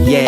Yeah.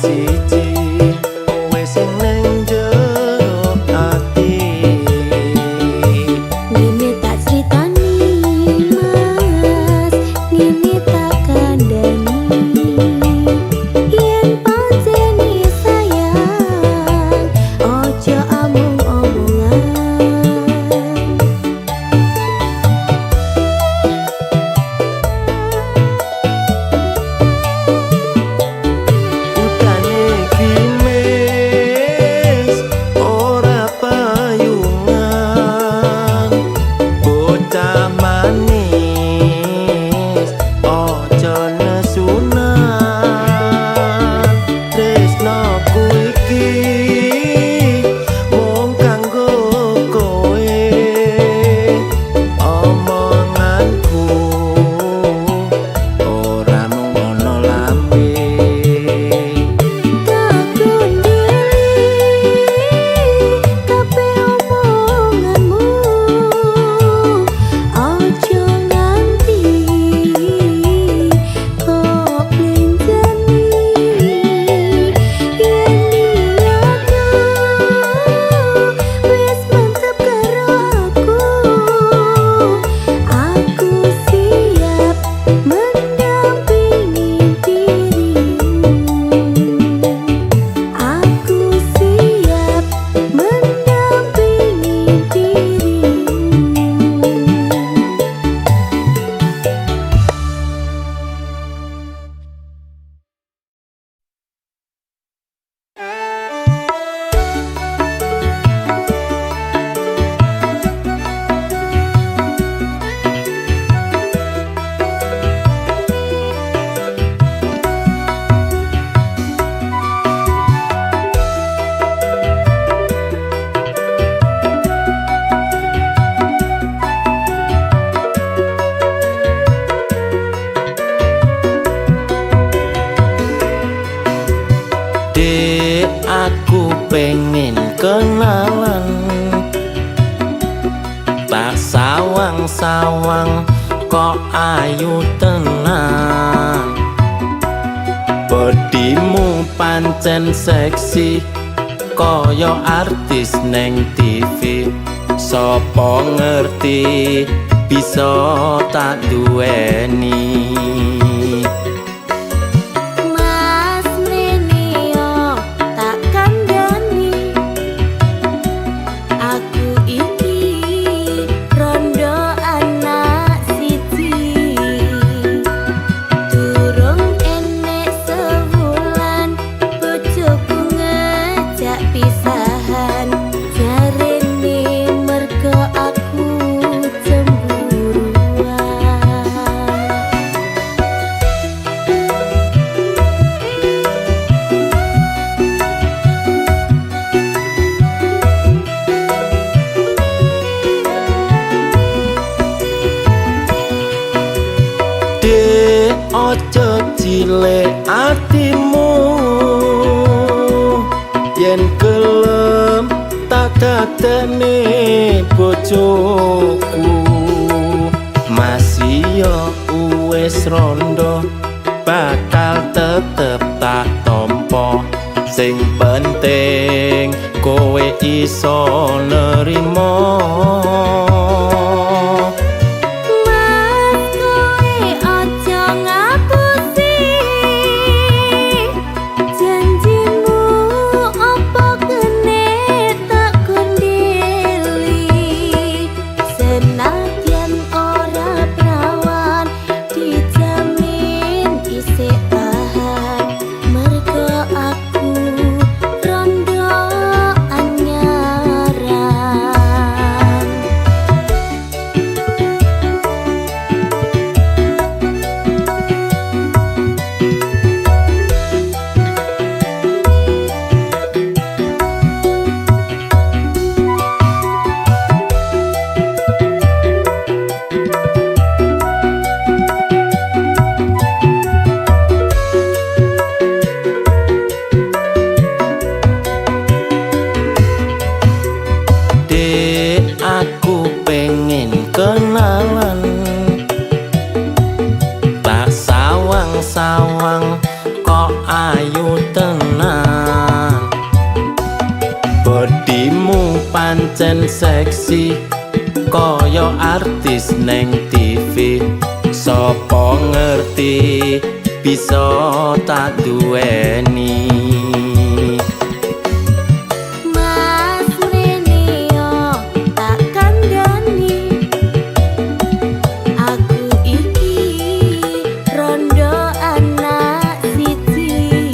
siji kowe sing nang jero ati. Ngene tak critani mas, ngene tak kandhani, yen panceni sayang ojo omong-omongan. Utane krimis ora payungan, bocah manis ojo nesunan. Tresnoku iki mung kanggo kowe, omonganku ora mung ono lambe. Kabeh omonganmu ojo nganti kok blenjani, yen niatku wis mantep karo aku siap mendampingi dirimu, aku siap mendampingi dirimu. Dek, aku pengen kenalan, tak sawang-sawang kok ayu tenan. Bodimu pancen seksi koyo artis neng TV. Sopo ngerti bisa tak duweni. Mas Menio tak kandhani, aku iki rondo anak siji, durung enek sewulan bojoku ngejak pisahan, jarene mergo aku cemburuan. Dek, ojo cilik atimu, yen gelem tak dadekne bojoku. Masih yo wis rondo bakal tetep tak tompo. Sing penting kowe iso nerimo. Mas kowe ojo ngapusi janjimu, opo kene tak kondeli, senadyan ora prawan dijamin isih tahan, mergo aku rondo anyaran. artis neng TV, sopo ngerti bisa tak duweni. Mas Reneo tak kandhani, aku iki rondo anak siji,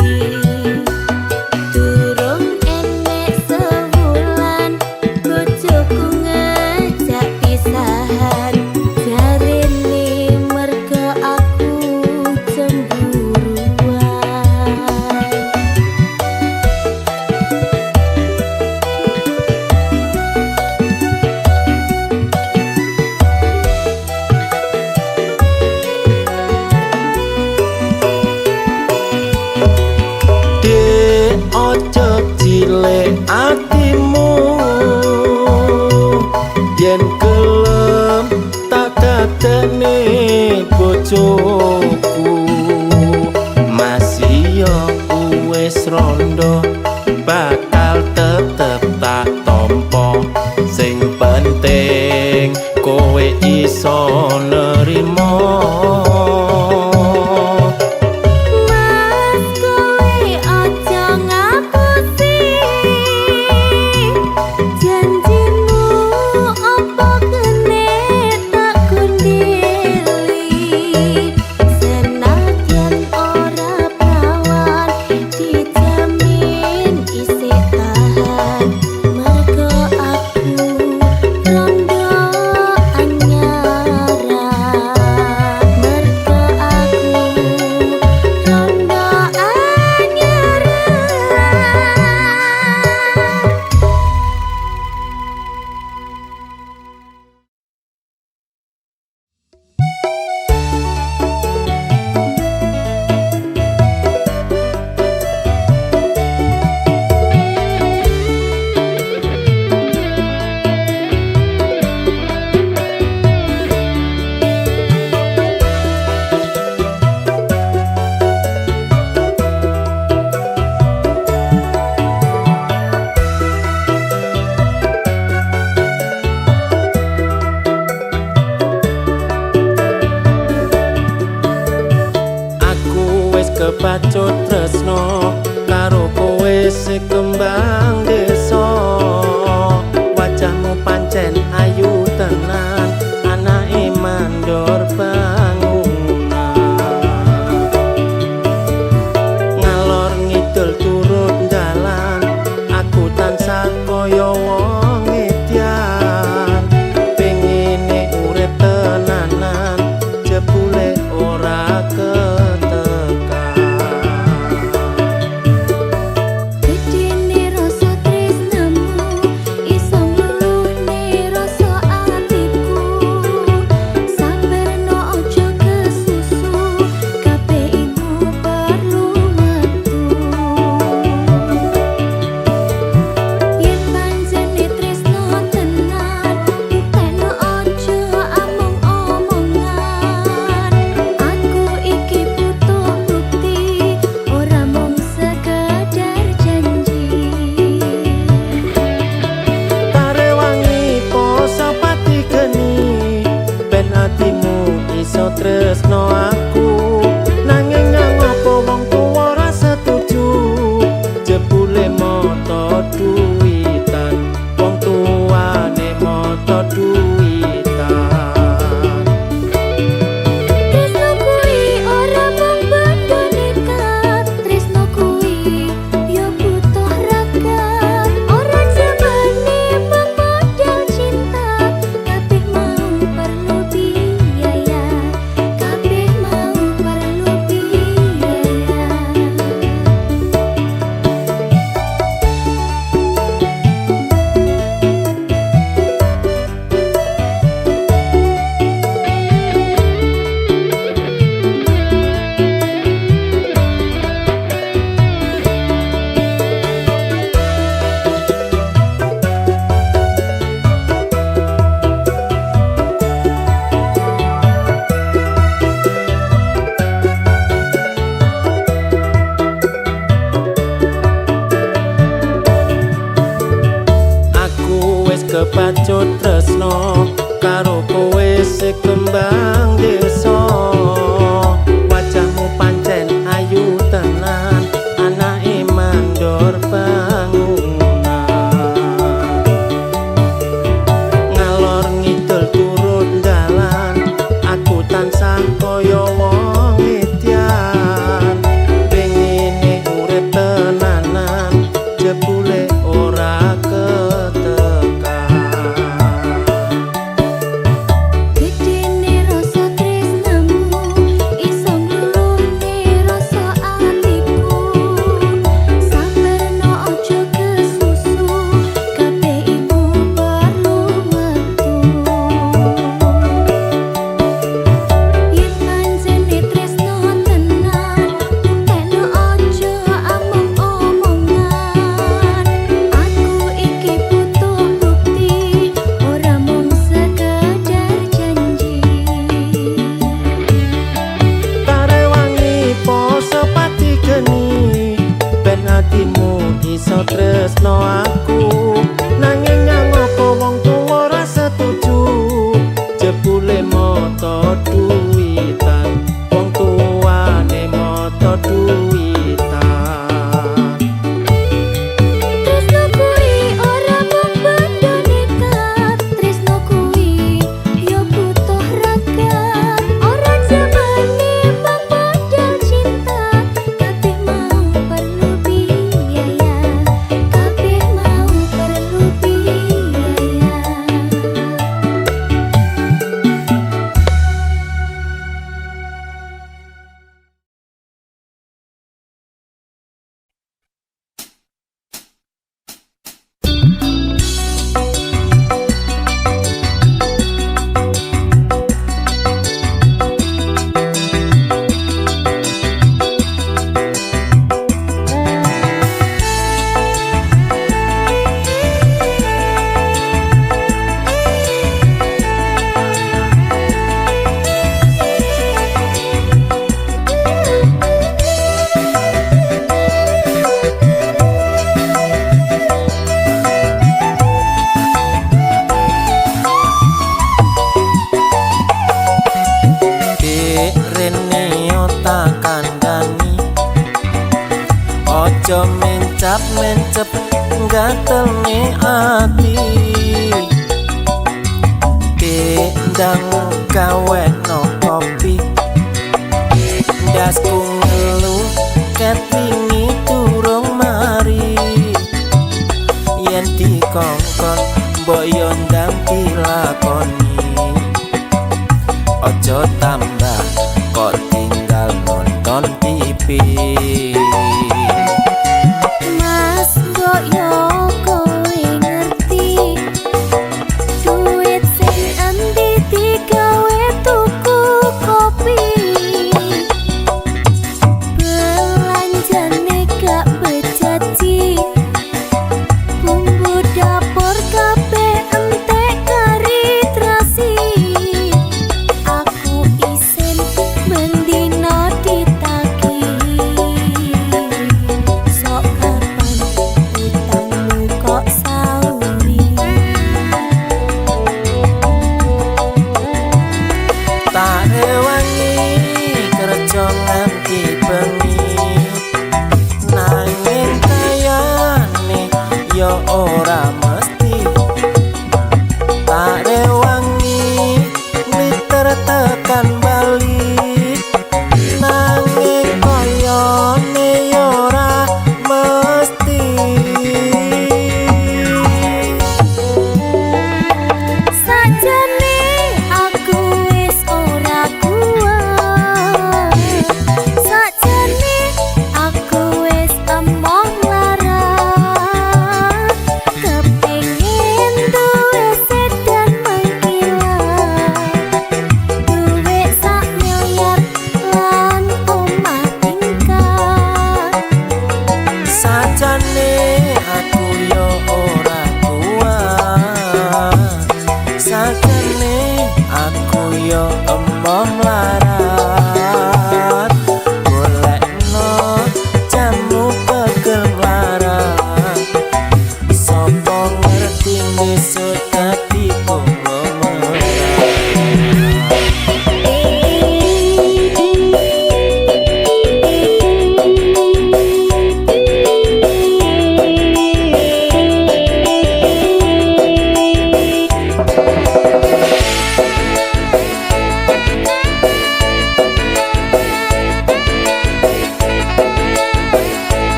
durung enek sewulan bojoku ngejak pisahan, jarene merga aku cemburuan. Dek ojo cilik atimu, yen gelem tak dadekne bojoku. Masih yo wis rondo, bakal tetep tak tompo. Sing penting kowe iso nerimo. Mas kowe aja ngapusi janjimu, apa kene tak kundili. Senadyan ora prawan dijamin isih tahan, merga aku rondo anyaran, merga aku rondo anyaran. Aku wis kepacut tresno karo kowe sing kembang desa. Wajahmu pancen ayu tenan, anake mandor bangunan. Ngalor ngidul turut dalan, aku tansah kaya wong edan. Pengine urip tenanan, jebule ora ketekan. Gedene rasa tresnamu, iso ngluluhne rasa atiku. Sabarno aja kesusu, kabeh iku perlu wektu. Yen pancene tresno tenan, buktekno aja among-omongan. Aku iki butuh bukti, ora mung sekedar janji. Karewangi poso pati geni, ben atimu iso tresno aku. Nanging ngopo wong tuwa ora setuju, jebule moto duwitan, wong tuwane moto duwitan. Tresno kuwi ora mung bodo nekat, tresno kuwi yo butuh ragat. Ora jemane pemodal cinta, kabeh mau perlu biaya, kabeh mau perlu biaya. Aku wis kepacut tresno karo kowe sik kembang desa. Wajahmu pancen ayu tenan, anake mandor bangunan. Ngalor ngidul turun dalan, aku tansah kaya wong edan. Pengine urip tenanan, jebule ora ketekan. Gedene rasa tresnamu iso ngluluhne rasa atiku. Sabarno aja kesusu, kabeh iku perlu wektu. Yen pancene tresno tenan, buktekno aja omong-omongan. Aku iki butuh bukti, ora mung sekedar janji. Karewangi poso pati geni, ben atimu iso tresno aku. Nanging nyang apa wong tuwa ora setuju, jebule moto duwitan, wong tuwane moto duwitan. Tresno kuwi ora mung benda nekat, tresno kuwi yo butuh ragat. Ora jamane mung modal cinta, kabeh mau perlu biaya, kabeh mau perlu biaya. Dek rene yo tak kandhani, aja mencap-mencep gatelne ati. Dek ndang gawekno kopi, ndasku ngelu ket wingi durung mari. Yen dikongkon mbok yo ndang dilakoni, ojo tambah kok tinggal nonton TV. Mas mbok yo kowe ngerti, duit sing endi digawe tuku kopi. Belanjane gak bejaji, bumbu dapur kabeh entek kari terasi. Aku isin mendino ditagih.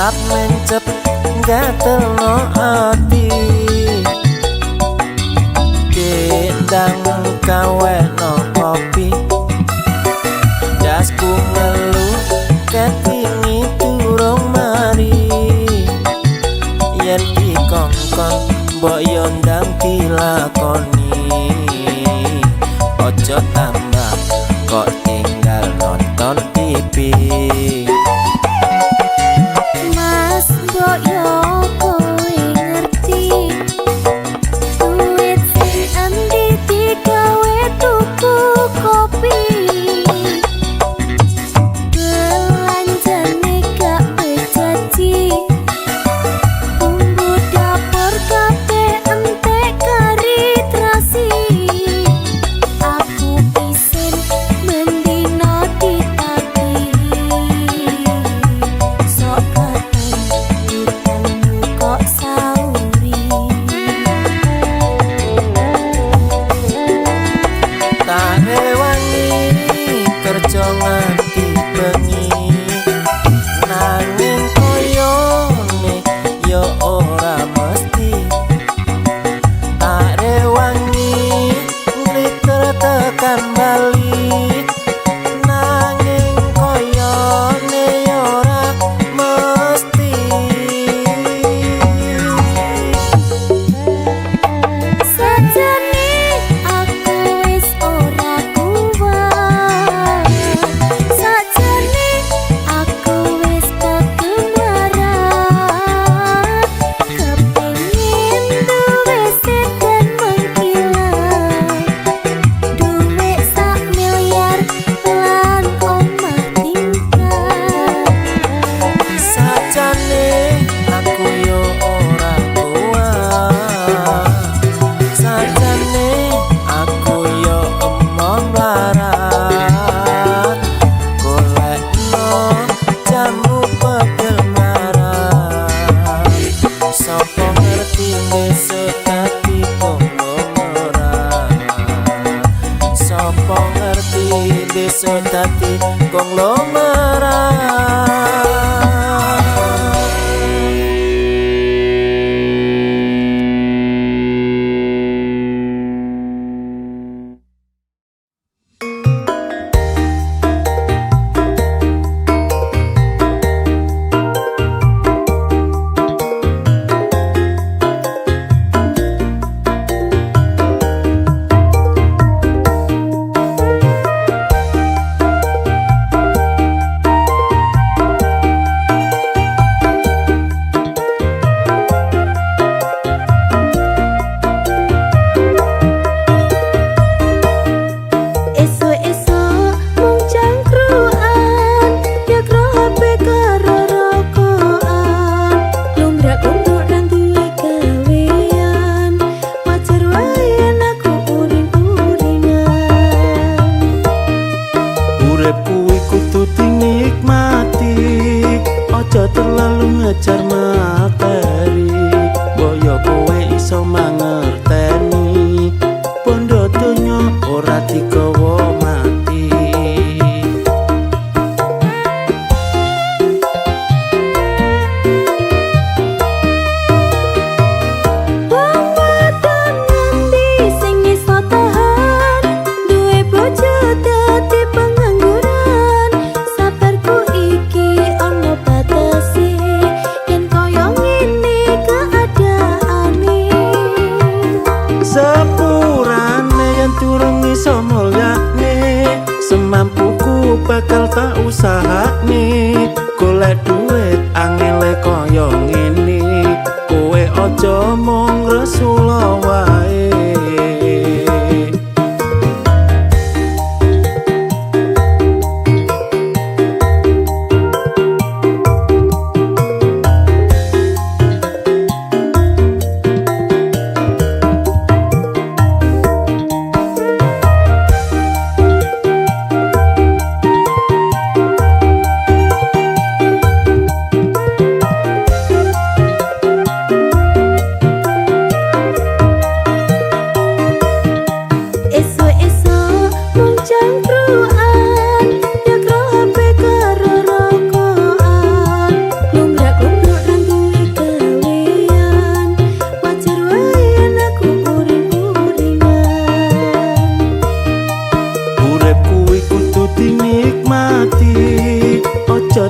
Ap mencep gatel no ati Gedang kawe no kopi Dasku ngelu ketingi turung mari Yen dikongkon mbok yondang dilakoni Ojo tambah kok tinggal nonton TV Mas mbok yo kowe ngerti duit sing endi digawe tuku kopi belanjane gak bejaji bumbu dapur kabeh entek kari terasi aku isin mendino ditagih sok keteng utangmu kok sauri Tak rewangi kerja nganti bengi Nanging koyone yo ora mesti Tak rewangi ngliter tekan bali Nanging koyone yo ora mesti sajane aku wis ora kuat sajane aku wis kegemaran kepengin duwe sedan mengkilat duit 1 miliar lan omah tingkat Sajane aku yo ora kuat Sajane aku yo emon larat Golekno jamu pegemaran Sopo ngerti besok dadi konglomerat Sopo ngerti besok dadi konglomerat esuk-esuk mung cangkruan nyekro HP karo rokokan lumbrak untuk nang duwe gawean wajar wae aku urin-urinan Urip kuwi kudu dinikmati Ojo terlalu ngejar materi Boyo kowe iso mangerteni Bondo donya ora digawa mati wong wadon ngendi sing iso tahan duwe bojo dadi pengangguran sabarku iki ana batese yen koyo ngene keadaane Sepurane yen durung iso mulyane Semampuku bakal tak usahane Golek duit angele kaya ngene Kowe aja mung resula wae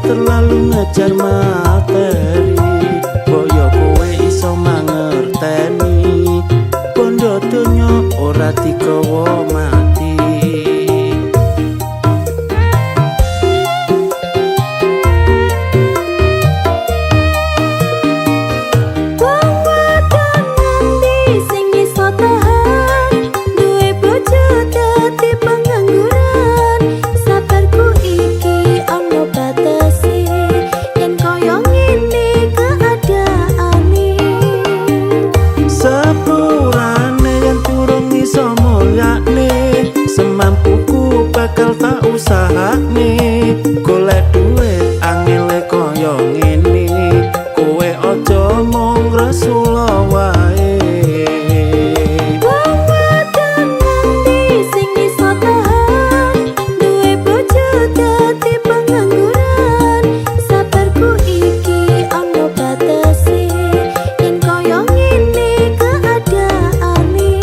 terlalu ngejar materi, boyo kowe iso mangerteni, bondo donya ora digawa mati. Wong wadon ngendi sing iso tahan duwe bojo dadi pengangguran. Sabarku iki ana batese yen kaya ngene keadaane. Sepurane yang durung iso mulyakne, semampuku bakal tak usahane. Golek duit angele kaya ngene, kowe aja mung resula wae. Wong wadon ngendi sing iso tahan duwe bojo dadi pengangguran. Sabarku iki ana batese yen kaya ngene keadaane.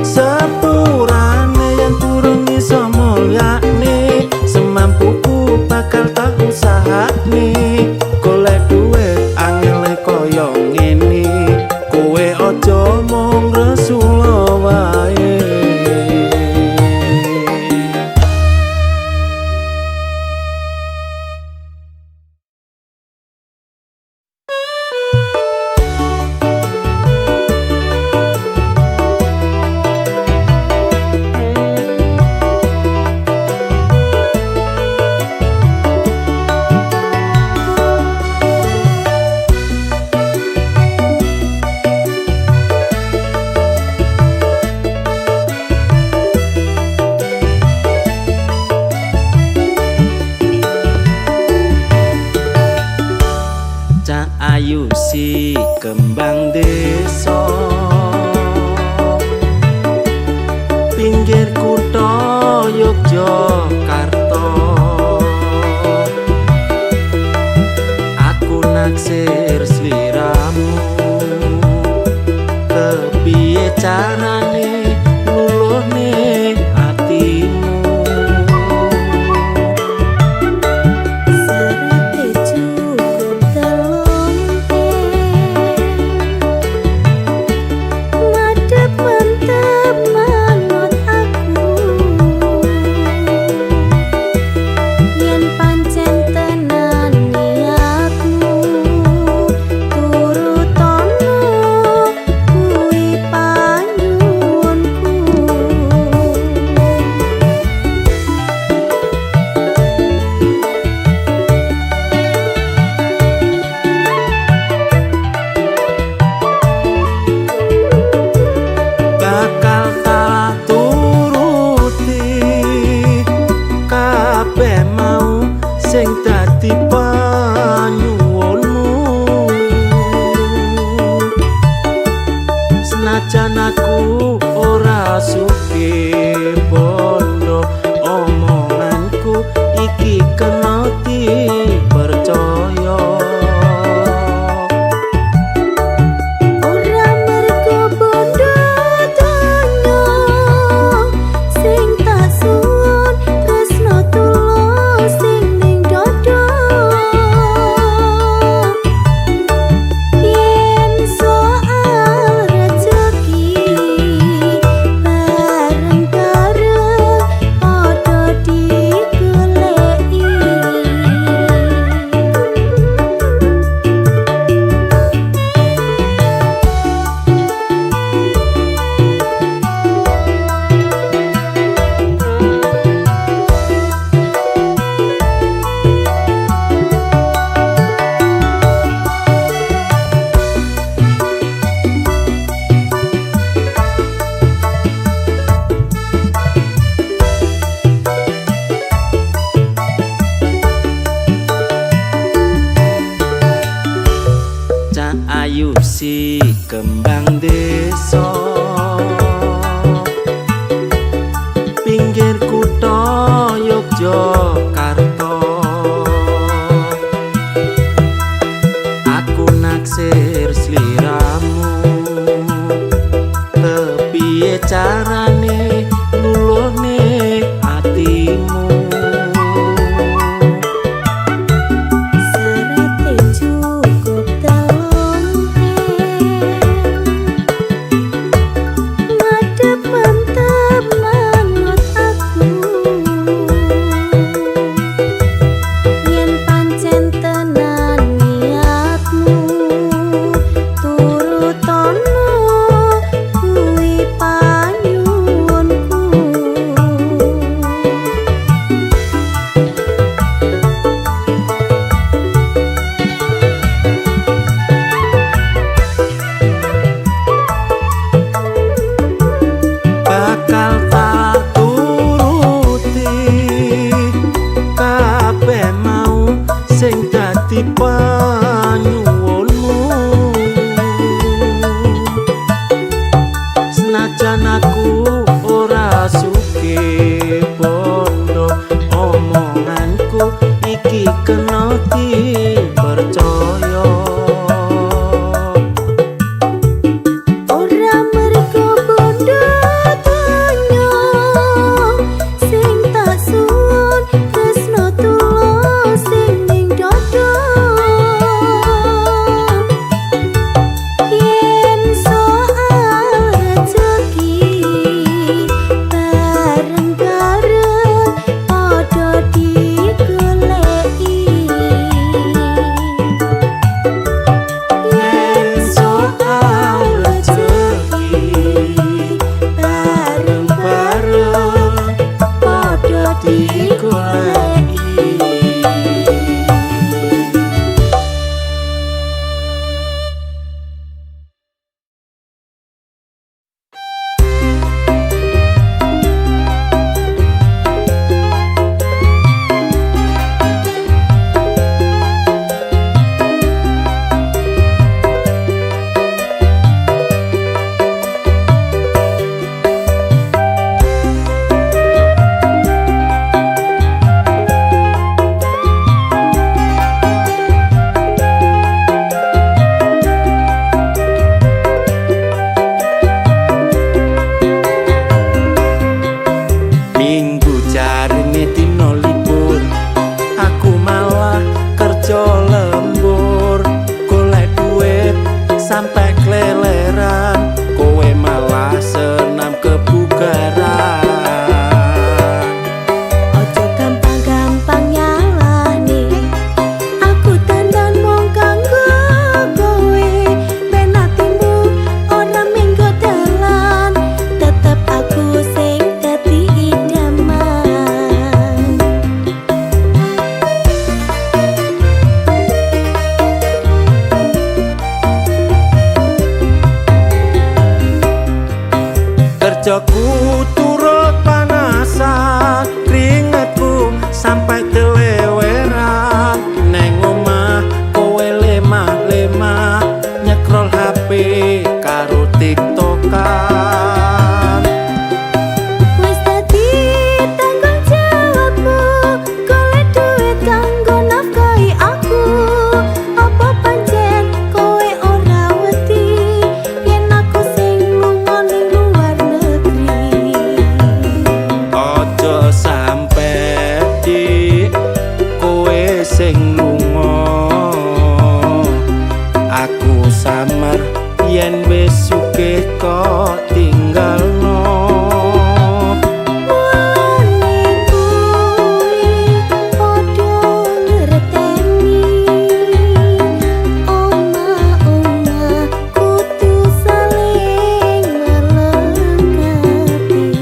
Sepurane yang durung iso mulyakne, semampuku bakal tak usahane. Golek duit angele kaya ngene, kowe aja mung resula wae. Cak ayu si kembang desa, pinggir kutha Yogyakarta. Aku naksir sliramu, kepiye carane luluhne atimu. Serate cukup telonten madhep mantep manut aku. Yen pancen tenan niatmu turutono kuwi panyuwunku. Bakal tak turuti kabeh mau sing dadi panyuwunmu. Senajan aku ora sugih bondo, omonganku iki kena dipercaya. Ora mergo bondo donya sing tak suwun, tresno tulus sing ning dada. Yen soal rejeki bareng-bareng padha digoleki. Cak ayu si kembang desa, pinggir kutha Yogyakarta. Aku naksir sliramu, kepiye carane luluhne atimu. digoleki. Minggu jarine dina libur, aku malah kerja lembur, golek duit sampai keleleran, kowe malah senam kebugaran. Ojo gampang-gampang nyalahne, aku tenan mung kanggo kowe. Ben atimu ora minggo dalan, tetep aku sing dadi idaman. Kerjaku turut panasan, keringetku sampai teleweran. Neng omah kowe lemah-lemah, nyekrol HP karo TikTokan. Wis dadi tanggung jawabmu, golek duit kanggo nafkahi aku. Apa pancen kowe ora wedi yen aku sing lunga ning luar negeri? Ojo sampe dik kowe sing lunga, aku samar yen wis sugih kok tinggalno. Mulane kuwi padha ngerteni, omah-omah kudu saling melengkapi.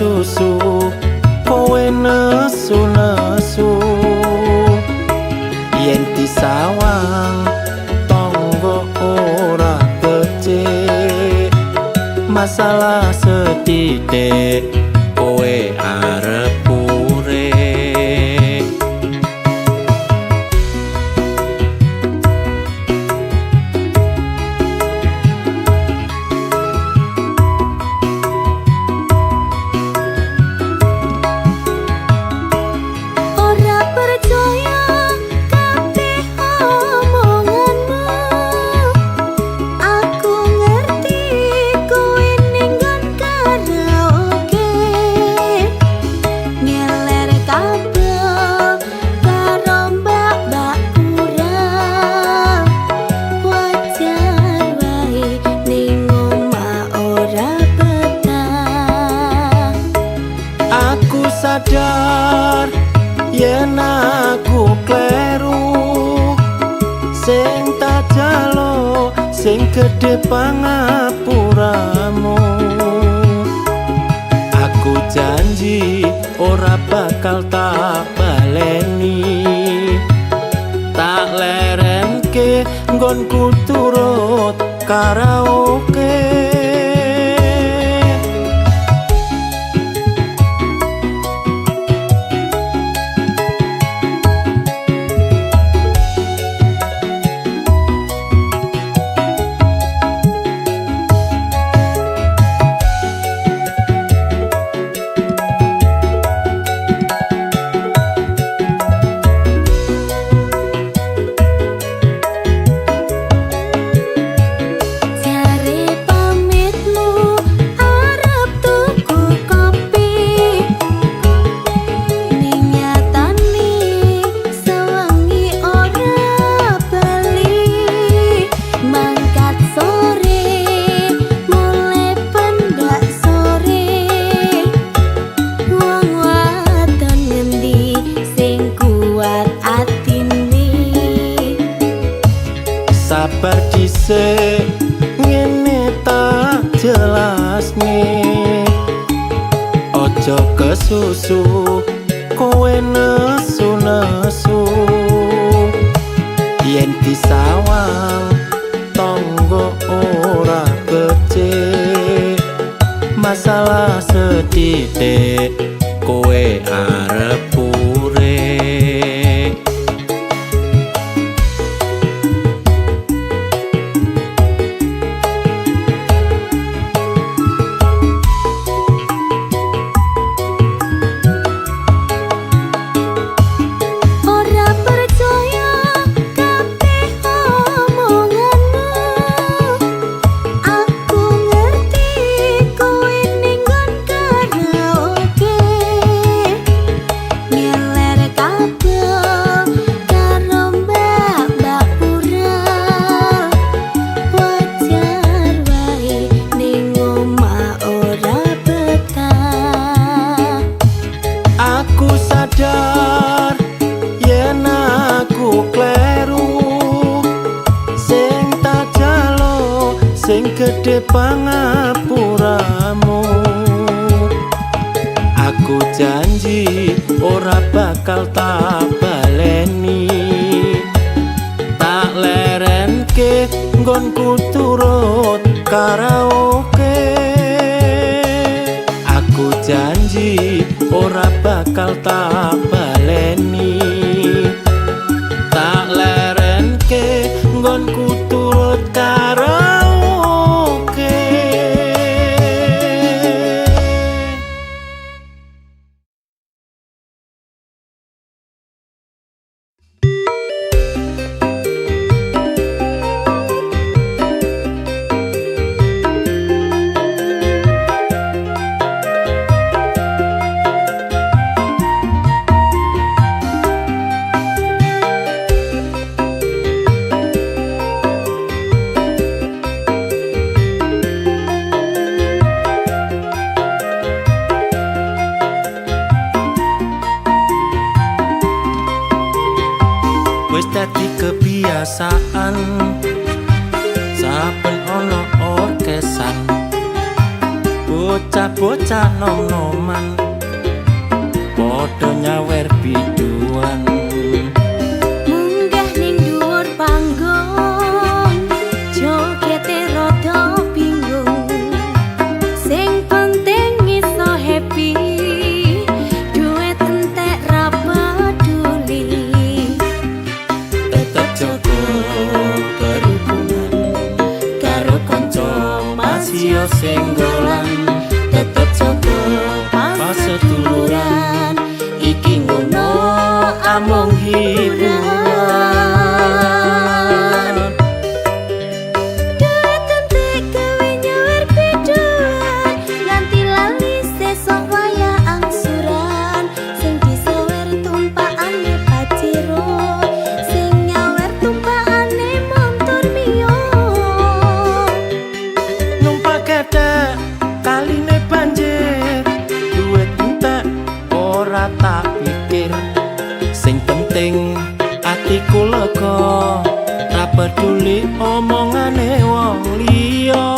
kesusu kowe nesu-nesu yen disawang tonggo ora becik masalah setitik kowe arep urip Ora percaya kabeh omonganmu. Aku ngerti kowe ning nggon karaoke. Ngeler kabel karo mbak-mbak kurang. Wajar wae ning omah ora betah. aku sadar yen aku kleru sing tak jalo sing gedhe pangapuramu aku janji ora bakal tak baleni tak lerenke nggonku turut karaoke Jare pamitmu arep tuku kopi. Ning nyatane sewengi ora bali. Mangkat sore mulai pendak sore. Wong wadon ngendi sing kuat atine. sabar dhisik ngene tak jelasne ojo kesusu kowe nesu-nesu yen disawang tonggo ora becik masalah setitik kowe arep urip Ora percaya kabeh omonganmu. Aku ngerti kowe ning nggon karaoke. Ngeler kabel karo mbak-mbak kurang. Wajar wae ning omah ora betah. aku sadar yen aku kleru sing tak jalo sing gedhe pangapuramu aku janji ora bakal tak baleni tak lerenke nggonku turut karaoke aku janji ora bakal tak baleni tak lerenke nggonku turut karaoke wis dadi kebiasaan saben ana orkesan bocah-bocah nom-noman padha nyawer biduan munggah ning dhuwur panggung jogete rada bingung sing penting iso happy duit entek ra peduli tetep jaga berhubungan karo kanca masih senggolan tetep jaga pas seduluran iki ngono amung hiburan duit entek gawe nyawer biduan nganti lali sesok waya angsuran sing disawer tumpakane paciro sing nyawer tumpakane montor mio numpak keda kaline banjir duit entek ora tak pikir sing penting atiku lega ra peduli omongane wong liya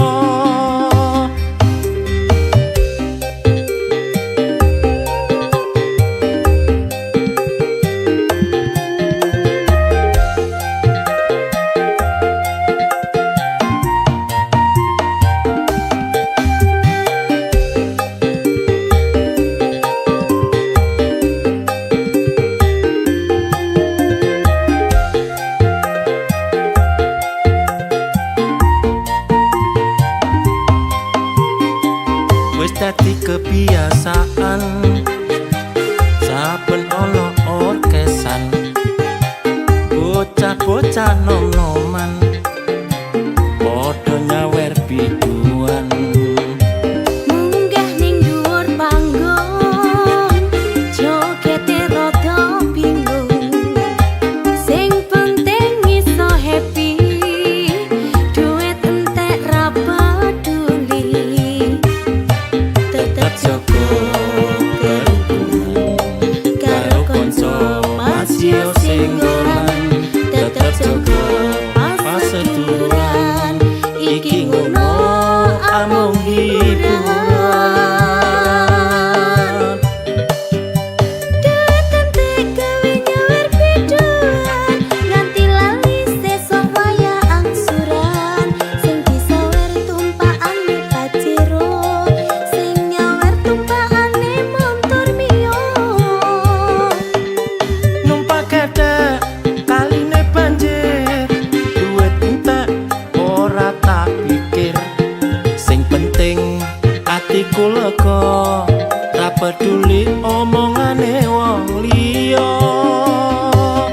wis dadi kebiasaan saben ana orkesan bocah-bocah nom-noman padha nyawer biduan munggah ning dhuwur panggung jogete rada bingung sing penting iso happy duit entek ra peduli tetep jaga berhubungan karo kanca masih senggolan tetep jaga pas seduluran iki ngono amung hiburan duit entek gawe nyawer biduan nganti lali sesok waya angsuran sing disawer tumpakane paciro sing nyawer tumpakane montor mio numpak keda kaline banjir duit entek ora tak pikir sing penting atiku lega ra peduli omongane wong liya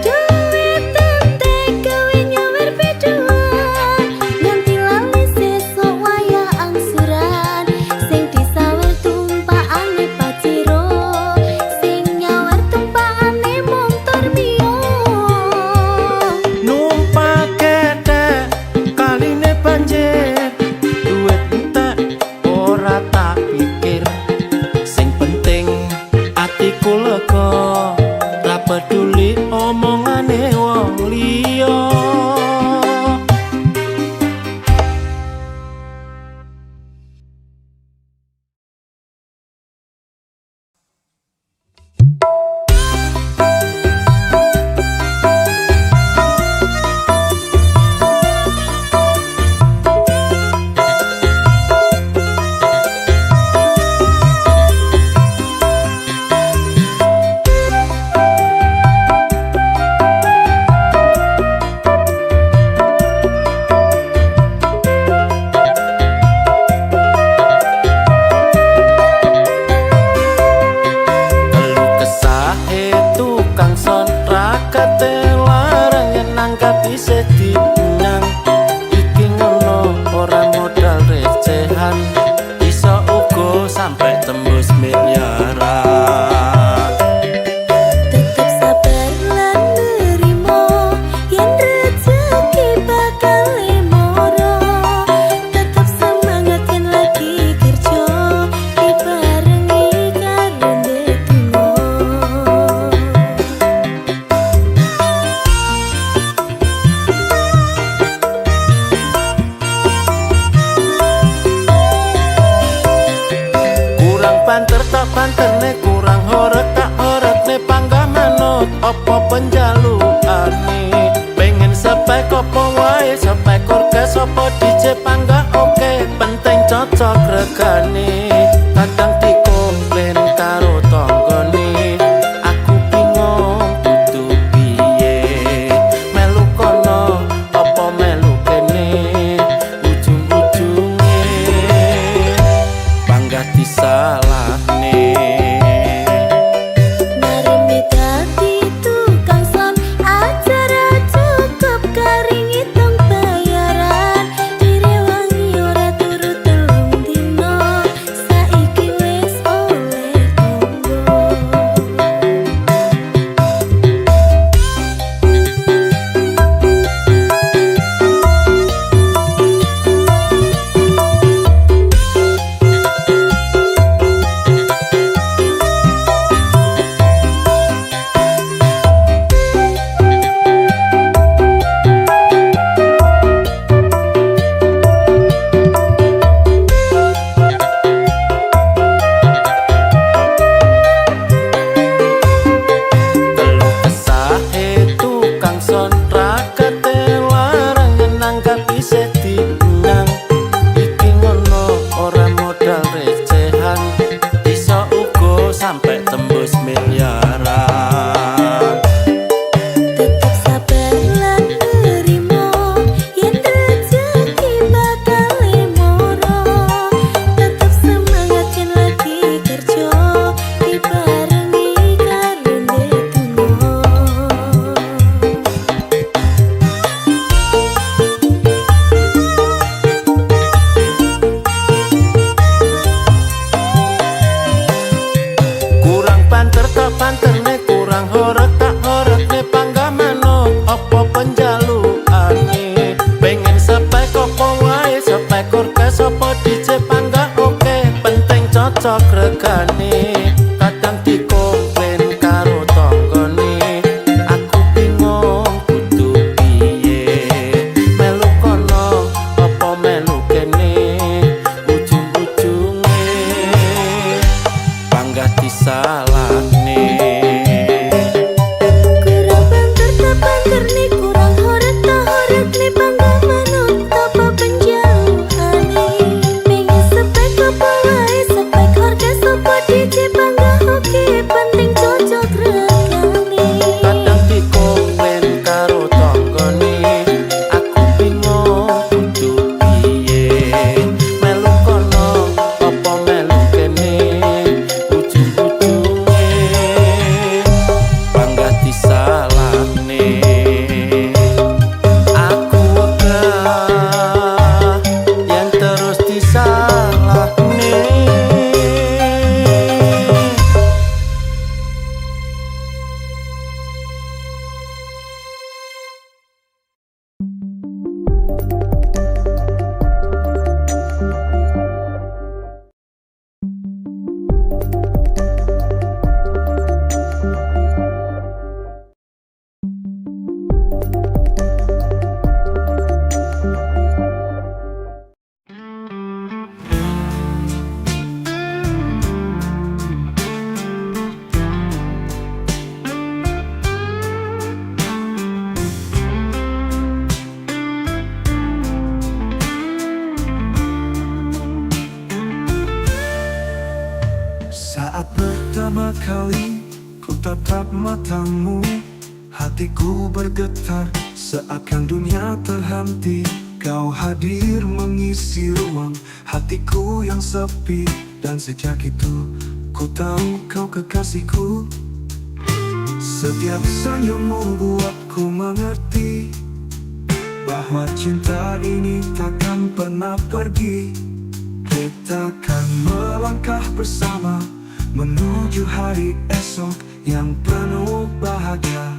duit entek gawe nyawer biduan nganti lali sesok waya angsuran sing disawer tumpakane paciro sing nyawer tumpakane montor mio numpak keda kaline banjir duit entek ora tak pikir sing penting atiku lega ra peduli omongane wong liya Telu kesahe tukang son rakate larang yen nangkap isih dinyang iki ngono ora modal recehan iso uga sampe tembus miliaran tetep sabar lan nerimo yen rezeki bakal lemoro tetep semangat yen lagi kerja dibarengi karo ndedonga panterne kurang horeg tak horegne panggah manut apa penjalukane pengen sepek apa wae sepek orkes apa DJ panggah oke penting cocok regane kadang dikomplain karo tanggane aku bingung kudu piye melu kono apa melu kene ujung-ujunge panggah disalahne. Maremi dadi tukang son acara cukup kari ngitung bayaran direwangi ora turu telung dino saiki wis oleh tunggu. Keluh kesahe tukang son rakate larang nyenang tapi sedinang iki ngono ora modal recehan iso uga sampe tembus miliaran. Tetep sabar lan nerimo yen rezeki bakal moro. Tetep semangat yen lagi kerja dibarengi karo ndedonga. Kurang panter tak panterne kurang horeg tak horegne panggah manut apa penjalukane pengen sepek apa wae sepek orkes apa DJ panggah oke penting cocok regane kadang dikomplain karo tanggane aku bingung kudu piye melu kono apa melu kene ujung-ujunge panggah disalahne. Kurang banter tak banter nih kurang horeg tak horeg nih panggah manut apa penjauhane pengen sepek apa wae sepek orkes apa DJ panggah oke penting cocok regane. Kadang dikomplain karo tanggane aku bingung kudu piye melu kono apa melu kene ujung-ujunge panggah disalahne. Aku wegah yen terus disalahne. Saat pertama kali ku tatap matamu, hatiku bergetar seakan dunia terhenti. Kau hadir mengisi ruang hatiku yang sepi, dan sejak itu ku tahu kau kekasihku. Setiap senyummu buatku mengerti bahwa cinta ini takkan pernah pergi. Kita akan melangkah bersama menuju hari esok yang penuh bahagia.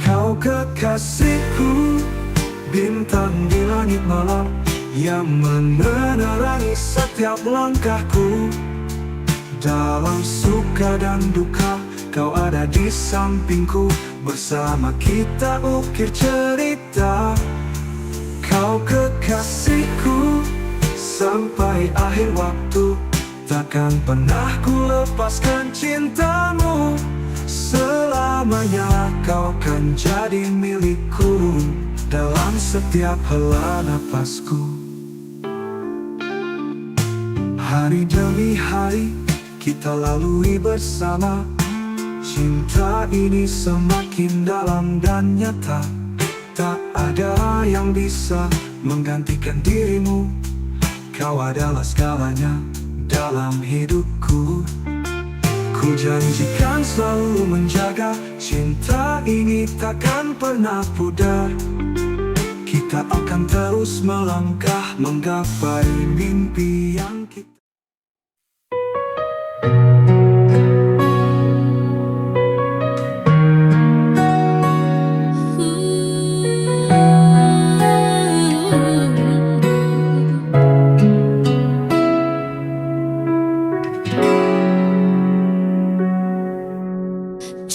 Kau kekasihku, bintang di langit malam yang menerangi setiap langkahku. Dalam suka dan duka, kau ada di sampingku. Bersama kita ukir cerita. Kau kekasihku, sampai akhir waktu takkan pernah ku lepaskan cintamu. Selamanya kau kan jadi milikku dalam setiap hela napasku. Hari demi hari kita lalui bersama. Cinta ini semakin dalam dan nyata. Tak ada yang bisa menggantikan dirimu. Kau adalah segalanya dalam hidupku. Ku janjikan selalu menjaga. Cinta ini takkan pernah pudar. Kita akan terus melangkah menggapai mimpi yang kita.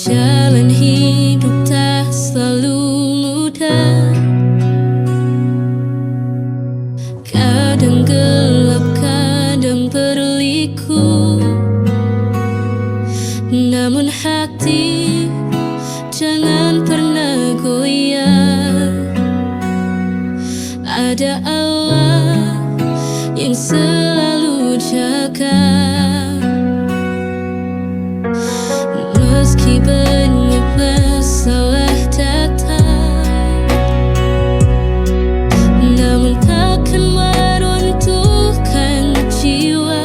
Jalan hidup tak selalu mudah. Kadang gelap, kadang berliku. Namun hati jangan pernah goyah. Ada Allah yang selalu jaga. Meski banyak masalah datang, namun takkan meruntuhkan jiwa.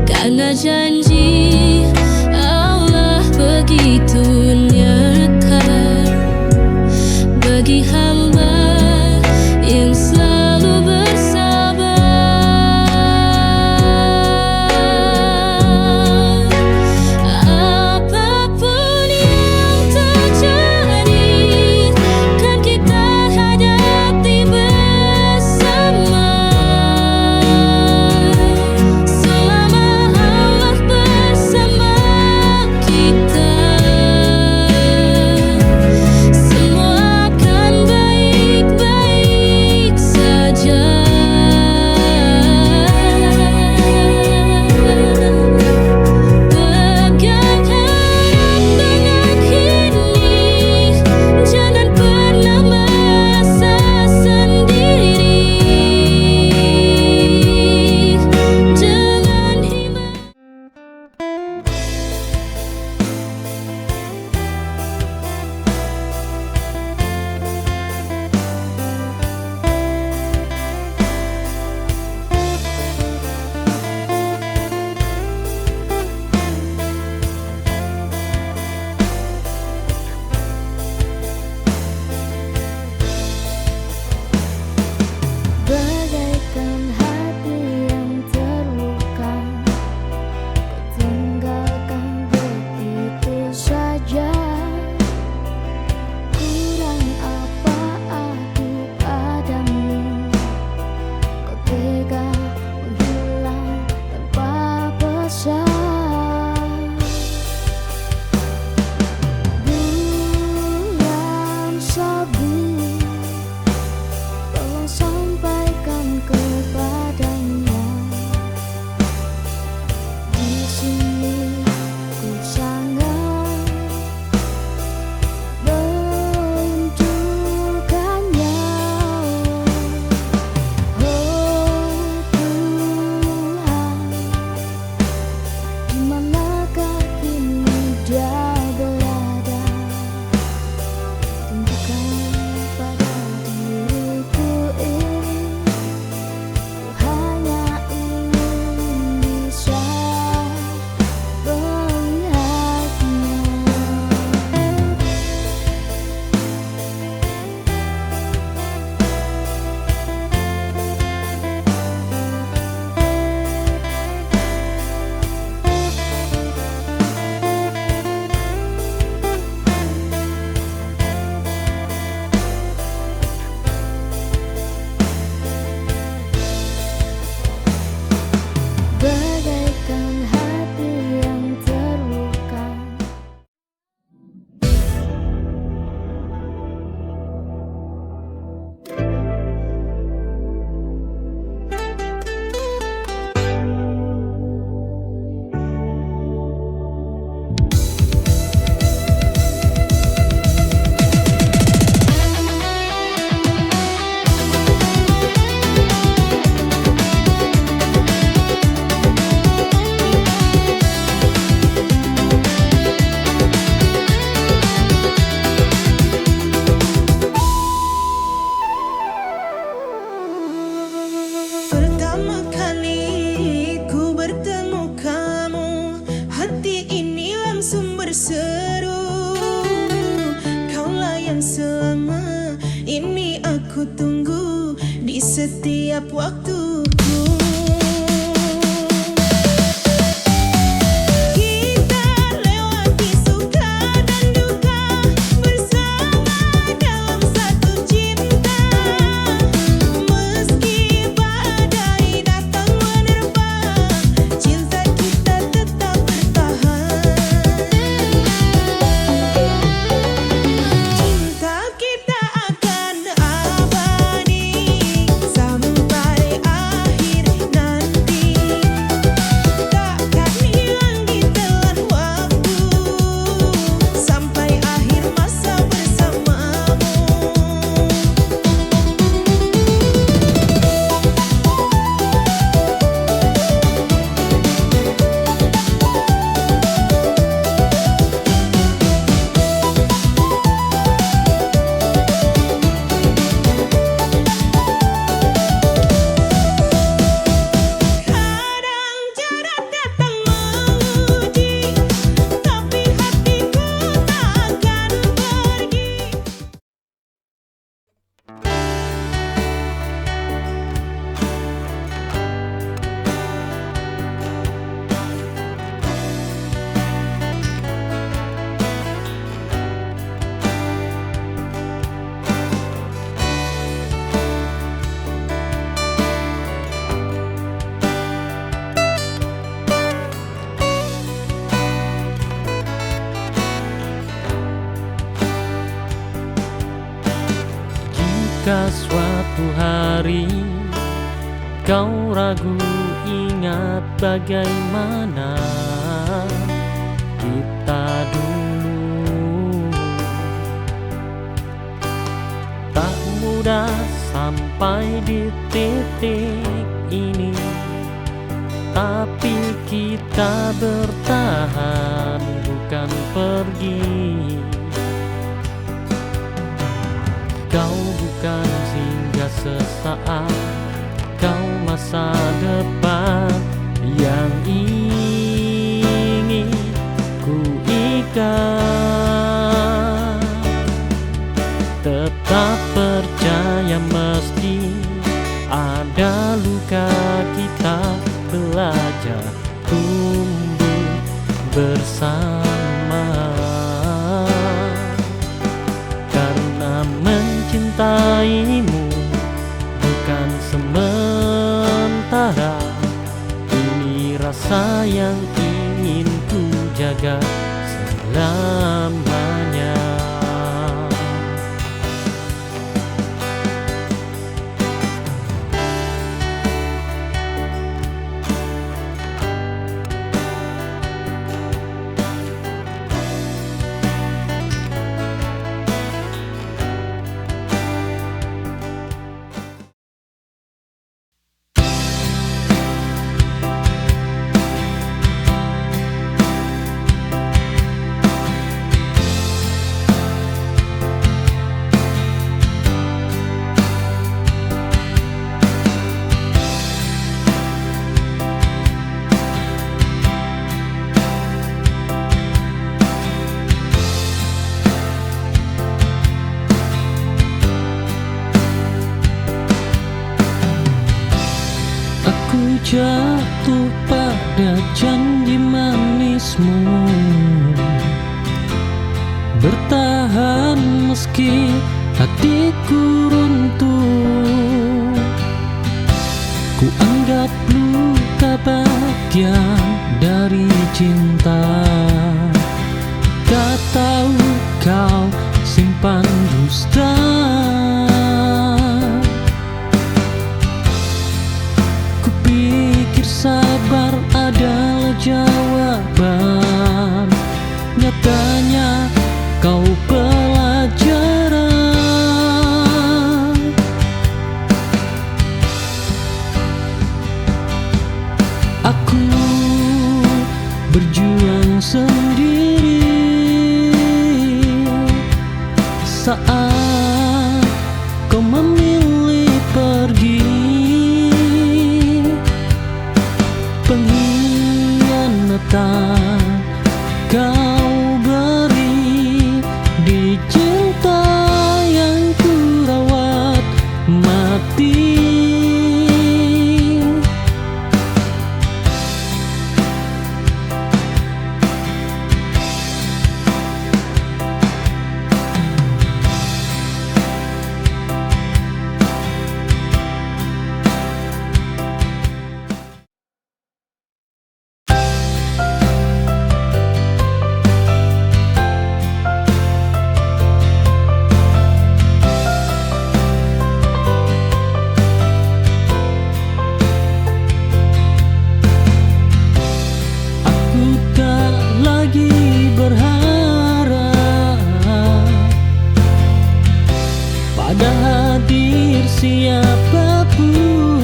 Karena janji Allah begitu nyata bagi hamba yang selalu bersabar. yang selama ini aku tunggu di setiap waktuku. Kita lewati suka dan duka bersama dalam satu cinta. Meski badai datang menerpa, cinta kita tetap bertahan. Cinta kita akan abadi sampai akhir nanti. Takkan hilang di telan waktu sampai akhir masa bersamamu. Kadang jarak datang menguji, tapi hatiku takkan pergi. Jika suatu hari kau ragu, ingat bagaimana kita dulu. Tak mudah sampai di titik ini, tapi kita bertahan bukan pergi. Kau bukan singgah sesaat, kau masa depan yang ingin ku ikat. Tetap percaya meski ada luka, kita belajar tumbuh bersama. Karena mencintaimu bukan sementara, ini rasa yang ingin ku jaga selamanya. Aku jatuh pada janji manismu, bertahan meski hatiku runtuh. Ku anggap luka bagian dari cinta. Tak tahu kau simpan dusta. Kupikir sabar adalah jawaban, nyatanya kau pelajaran. Aku berjuang sendiri saat kau memilih pergi. Pengkhianatan kau beri di cinta. siapapun.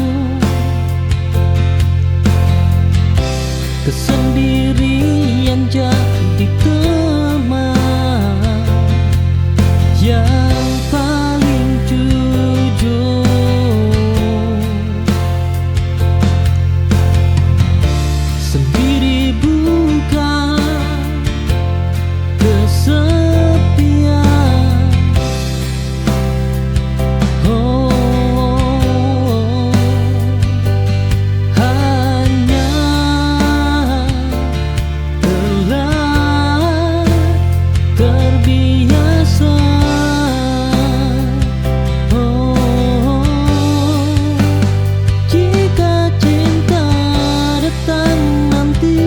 Kesendirian jadi teman yang paling jujur. Sendiri bukan kesepian. Oh, hanya telah terbiasa. Oh, jika cinta datang nanti,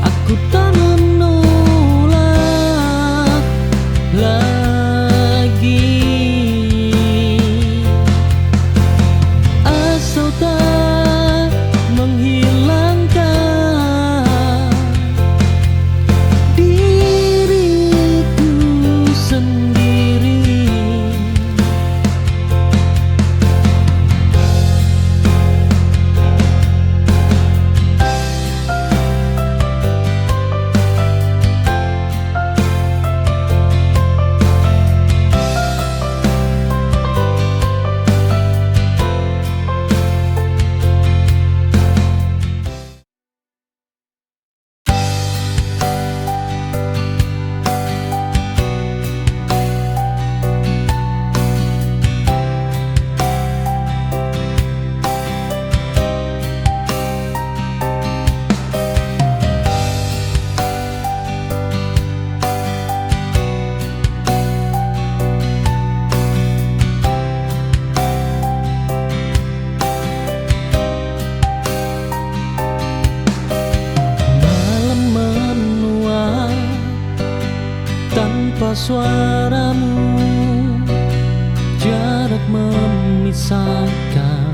aku tak menolak lagi, asal tak menghilangkan diriku sendiri. Malam menua tanpa suaramu, jarak memisahkan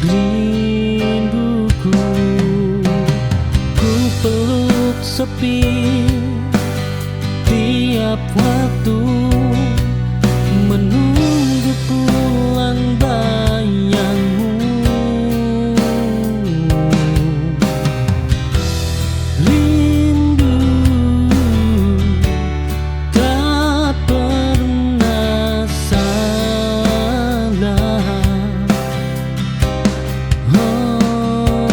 rinduku. Ku peluk sepi tiap waktu, menunggu pulang bayangmu. Rindu tak pernah salah. Oh,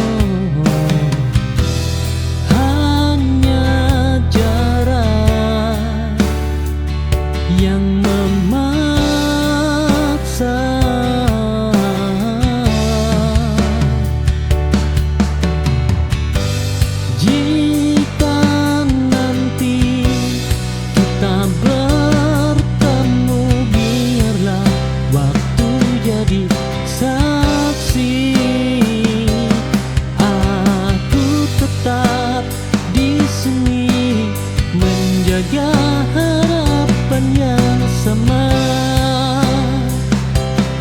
hanya jarak yang memaksa. Jika nanti kita bertemu, biarlah waktu jadi saksi. Aku tetap di sini menjaga harapan yang sama.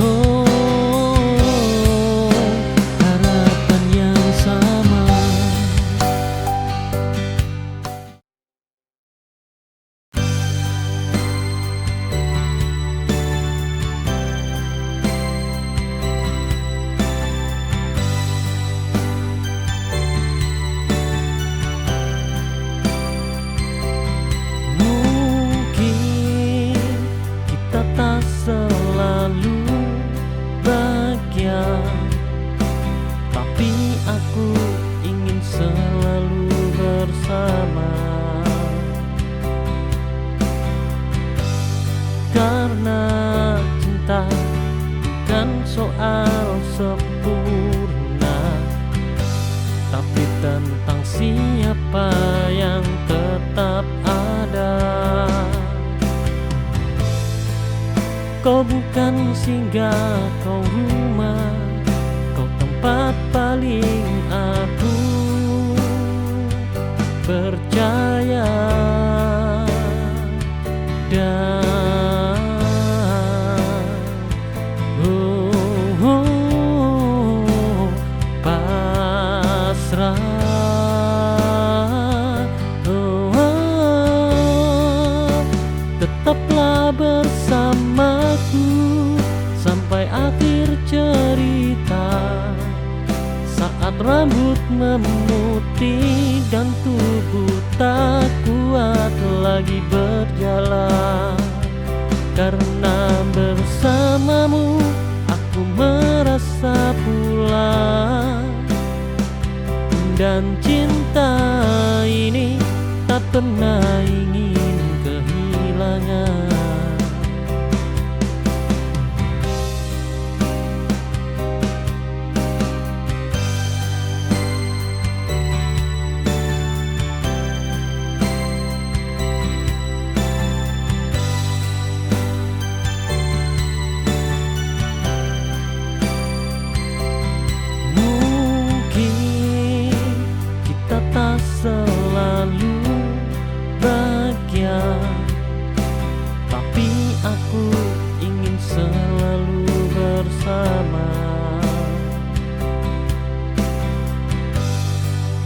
Oh, harapan yang sama. Mungkin kita tak selalu bahagia, tapi aku ingin selalu bersama. Karena cinta bukan soal sempurna, tapi tentang siapa yang tetap ada. Kau bukan singgah, kau rumah, kau tempat paling aku percaya. Dan pasrah. Tetaplah bersama. rambut memutih dan tubuh tak kuat lagi berjalan. Karena bersamamu aku merasa pulang, dan cinta ini tak pernah ingin kehilangan. Selalu bahagia, tapi aku ingin selalu bersama.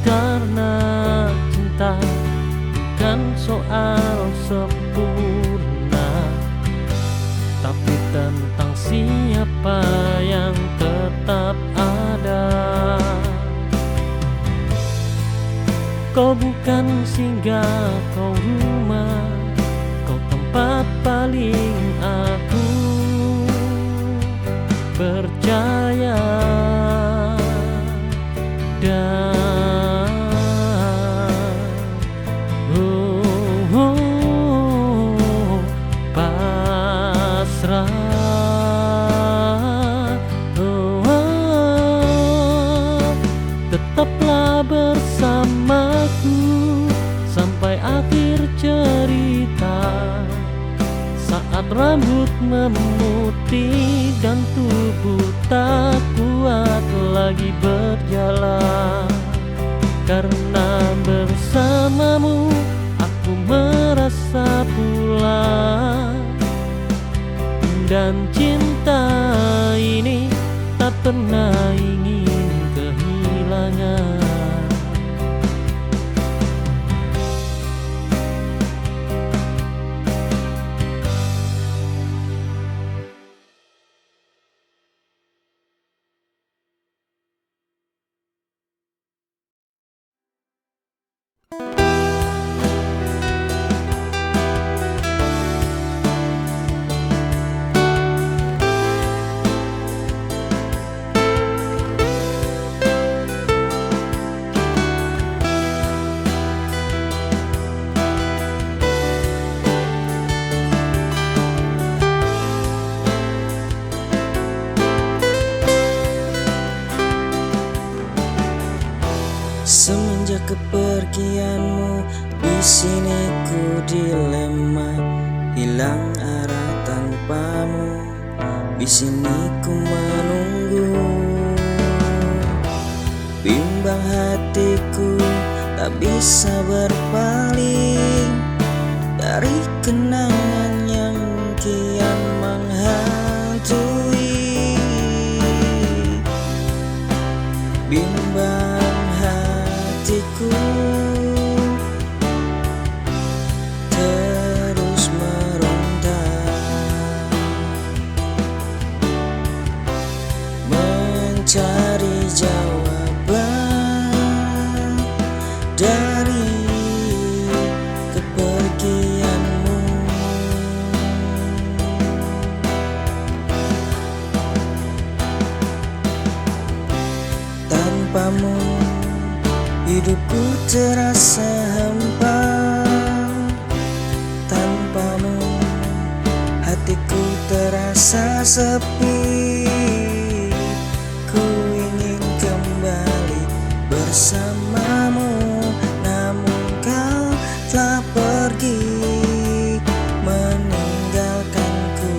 Karena cinta bukan soal sempurna, tapi tentang siapa yang tetap ada. Kau bukan singgah, kau rumah, kau tempat paling aku percaya. Dan pasrah, tetaplah bersamaku sampai akhir cerita. Saat rambut memutih dan tubuh tak kuat lagi berjalan. Karena bersamamu aku merasa pulang, dan cinta ini tak pernah ingin kehilangan. Semenjak kepergianmu, di sini ku dilema, hilang arah tanpamu. Di sini ku menunggu, bimbang hatiku tak bisa berpaling dari kenangan yang kian menghantui. Bimbang hatiku terus meronta, mencari jawaban dari kepergianmu. Tanpamu hidupku terasa hampa, tanpamu hatiku terasa sepi. Ku ingin kembali bersamamu, namun kau telah pergi meninggalkanku.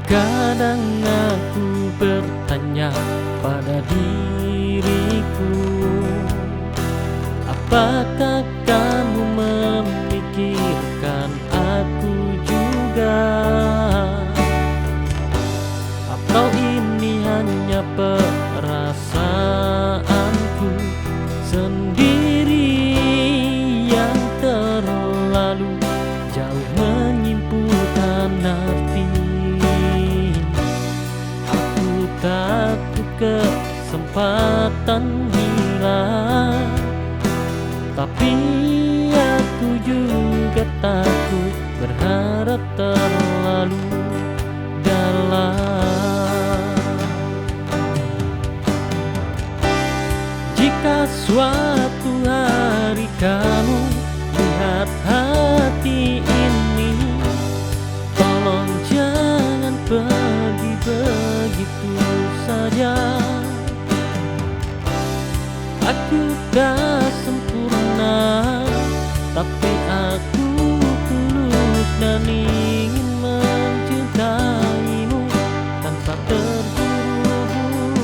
Kadang aku bertanya pada diriku, Apakah kamu memikirkan aku juga? Atau ini hanya perasaanku sendiri yang terlalu jauh menyimpulkan arti? Aku takut kesempatan hilang, tapi aku juga takut berharap terlalu dalam. Jika suatu hari kamu lihat hati ini, tolong jangan pergi begitu saja. Aku tak sempurna, tapi aku tulus dan ingin mencintaimu tanpa terburu-buru.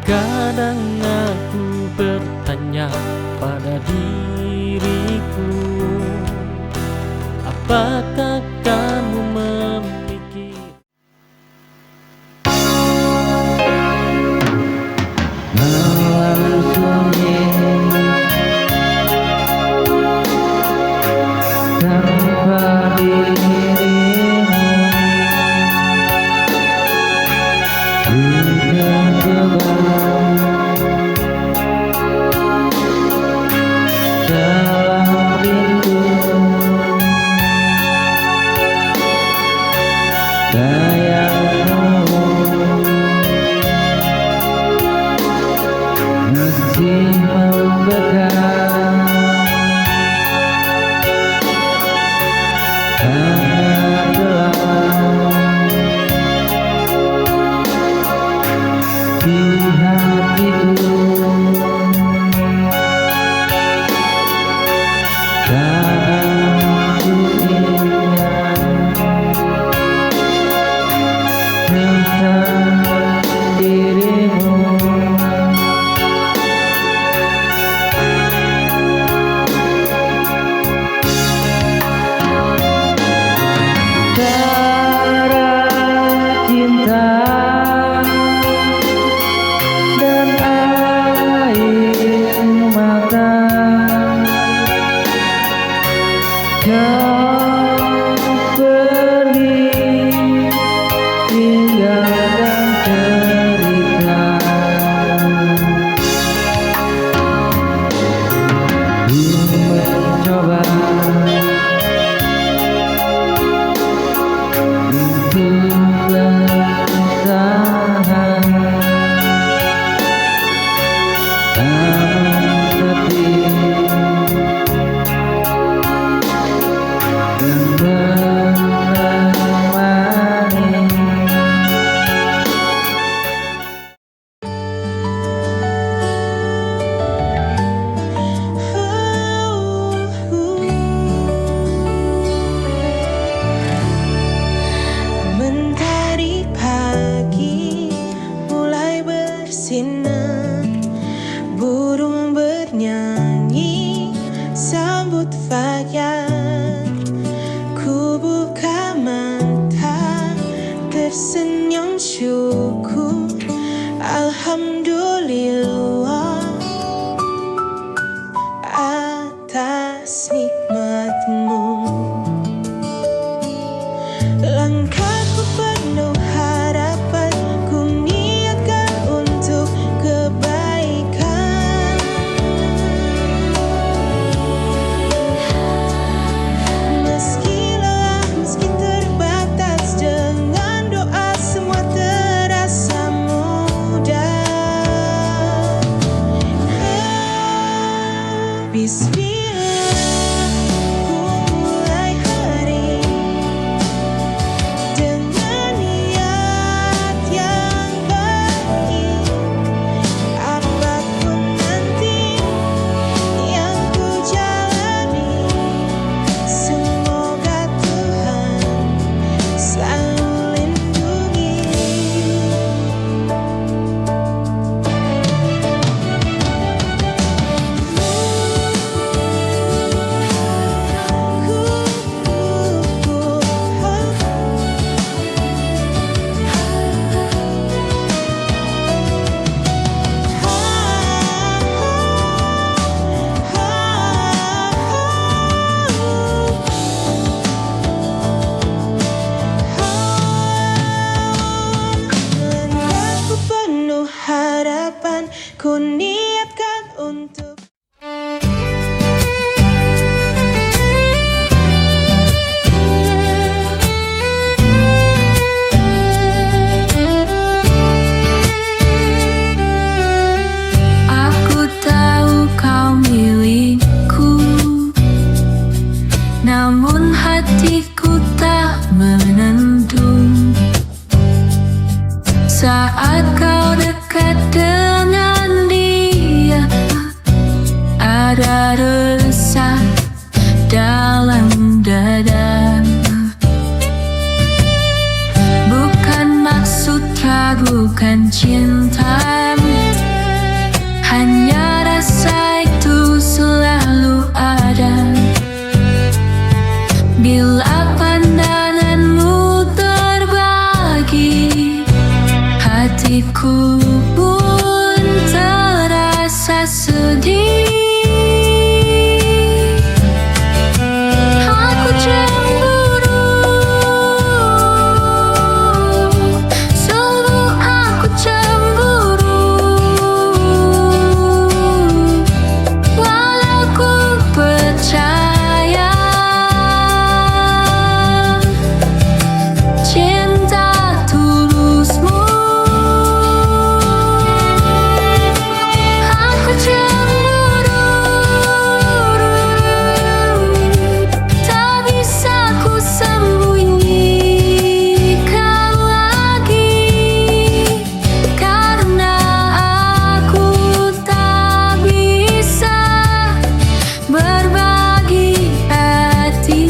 Kadang aku bertanya pada diriku, apakah kamu memikir malam sunyi tanpa dirimu, ku terjebak dalam rindu. Sayangmu masih membekas karena telah di hatiku. Tak aku ingat tentang dirimu. Cara cinta dan air mata kau pergi tinggalkan cerita. Ku mencoba untuk bertahan, namun tapi Dalam hatiku tak menentu saat kau dekat dengan dia. Ada resah dalam dada. Bukan maksud ragukan cinta, hanya rasa itu selalu ada. Bila pandanganmu terbagi, hatiku pun terasa sedih. Aku cemburu, sungguh aku cemburu. Walau ku percaya cinta tulusmu, aku cemburu. Tak bisa ku sembunyikan lagi, karena aku tak bisa berbagi hati.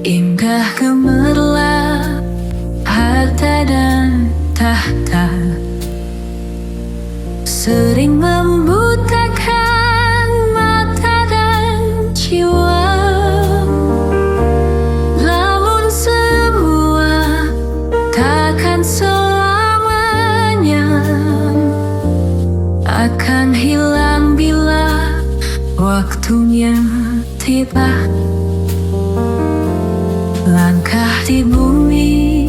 Indah gemerlap harta dan tahta, sering membutakan mata dan jiwa. Namun semua takkan selamanya akan hilang bila waktunya tiba. Langkah di bumi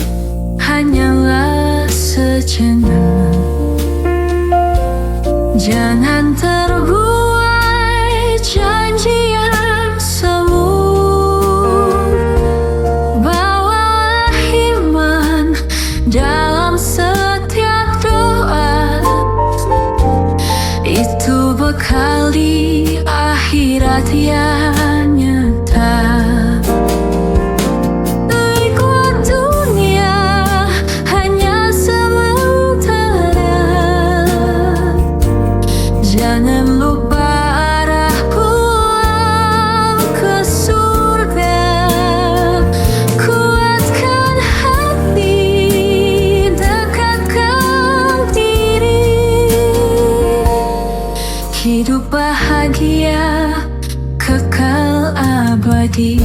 hanyalah sejenak. Jangan terbuai janji yang semu. Bawalah iman dalam setiap doa. Itu bekal di akhirat yang nyata. Jangan lupa arah pulang ke surga. Kuatkan hati, dekatkan diri. Hidup bahagia kekal abadi.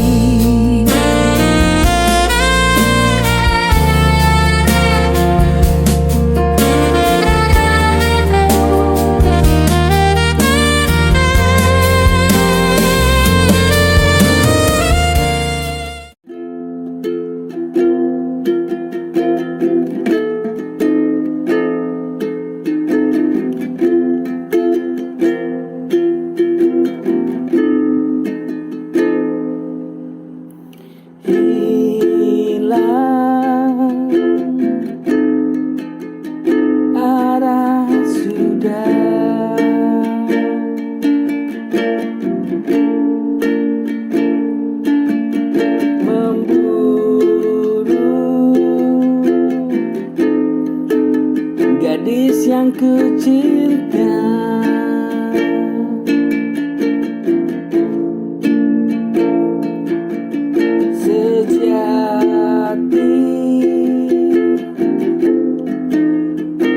Gadis yang ku cinta, sejati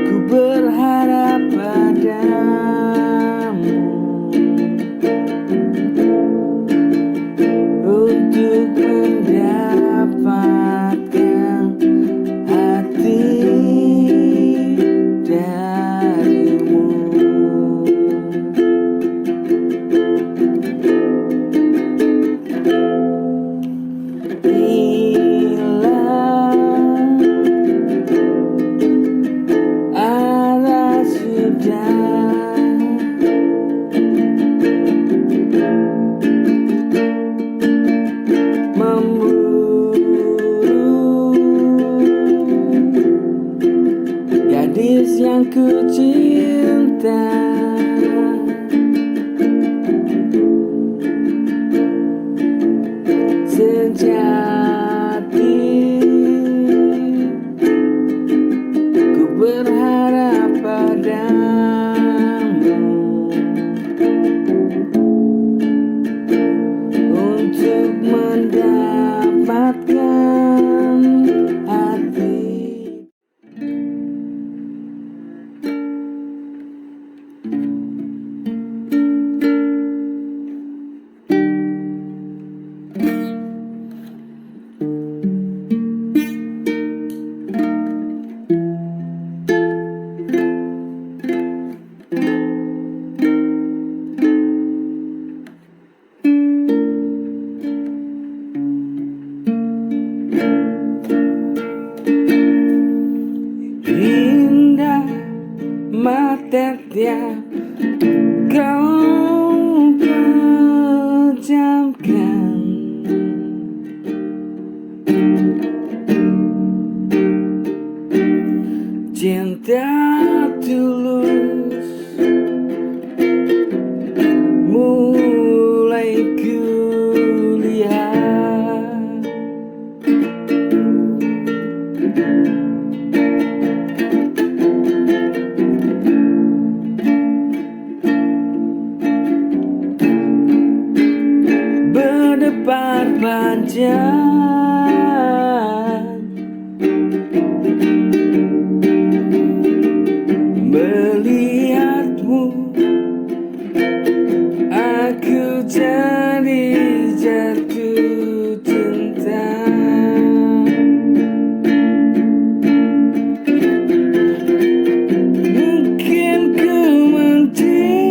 ku berharap padamu untuk mendapatkan hati darimu. Gadis yang ku cinta, sejati ku berharap padamu untuk mendapatkan hati. Indah mata tiap kau pejamkan, cinta tulus mulai kulihat. Berdebar panjang, melihatmu aku jadi jatuh cinta. Mungkin ku mencintaimu,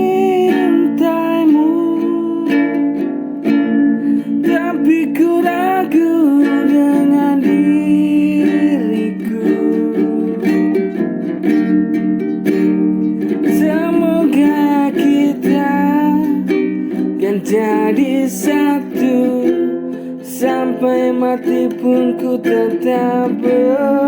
tapi ku ragu dengan diriku. Semoga kita kan jadi satu, sampai mati pun ku tetap bersamamu.